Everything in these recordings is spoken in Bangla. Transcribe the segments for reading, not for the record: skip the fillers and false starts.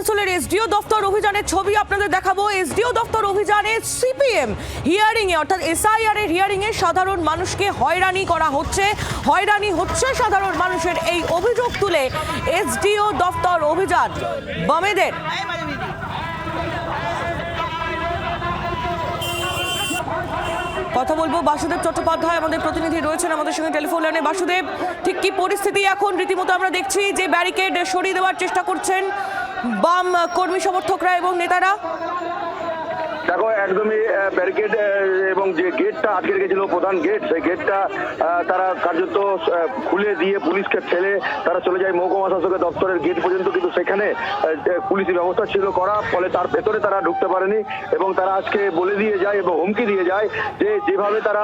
আসানসোলের এসডিও দপ্তর অভিযানের ছবি আপনাদের দেখাবো। এসডিও দপ্তর অভিযানে সিপিএম হিয়ারিং এ অর্থাৎ এসআইআর এর হিয়ারিং এ সাধারণ মানুষকে হয়রানি করা হচ্ছে, হয়রানি হচ্ছে সাধারণ মানুষের, এই অভিযোগ তুলে এসডিও দপ্তর অভিযান বামেদের। কথা বলবো বাসুদেব চট্টোপাধ্যায় আমাদের প্রতিনিধি রয়েছেন আমাদের সঙ্গে টেলিফোন লাইনে। বাসুদেব, ঠিক কি পরিস্থিতি এখন? রীতিমতো আমরা দেখছি যে ব্যারিকেড সরিয়ে দেওয়ার চেষ্টা করছেন বাম কর্মী সমর্থকরা এবং নেতারা। দেখো, একদমই ব্যারিকেড এবং যে গেটটা আটকে রেখেছিল প্রধান গেট, সেই গেটটা তারা কার্যত খুলে দিয়ে পুলিশকে ঠেলে তারা চলে যায় মহকুমা শাসকের দপ্তরের গেট পর্যন্ত, কিন্তু সেখানে পুলিশি ব্যবস্থা ছিল করা, ফলে তার ভেতরে তারা ঢুকতে পারেনি এবং তারা আজকে বলে দিয়ে যায় এবং হুমকি দিয়ে যায় যে যেভাবে তারা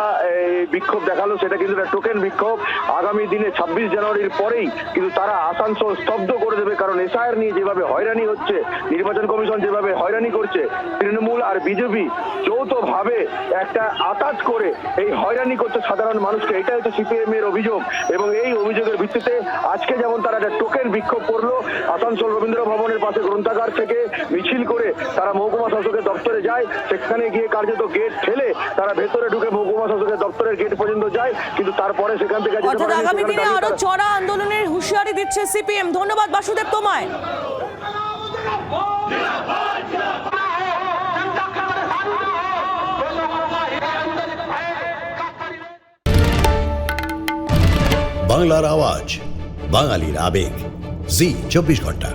বিক্ষোভ দেখালো সেটা কিন্তু একটা টোকেন বিক্ষোভ। আগামী দিনে 26 জানুয়ারির পরেই কিন্তু তারা আসানসোল স্তব্ধ করে দেবে, কারণ এসআইআর নিয়ে যেভাবে হয়রানি হচ্ছে, নির্বাচন কমিশন যেভাবে হয়রানি করছে, তৃণমূল আর বিজেপি যৌথভাবে একটা আতাত করে এই হয়রানি করছে সাধারণ মানুষকে। এটা হচ্ছে সিপিএম এর অভিযোগ এবং এই অভিযোগের ভিত্তিতে আজকে যেমন তারা একটা টোকেন বিক্ষোভ করলো, আসানসোল রবীন্দ্র ভবনের পাশে গ্রন্থাগার থেকে মিছিল করে তারা মহকুমা শাসকের দপ্তরে যায়, সেখানে গিয়ে কার্যত গেট ঠেলে তারা ভেতরে ঢুকে মহকুমা শাসকের দপ্তরের গেট পর্যন্ত যায়, কিন্তু তারপরে সেখান থেকে আগামী দিনে আরো চড়া আন্দোলনের হুঁশিয়ারি দিচ্ছে সিপিএম। ধন্যবাদ বাসুদেব তোমায়। বাংলার আওয়াজ, বাঙালির আবেগ, জি 24 ঘন্টা।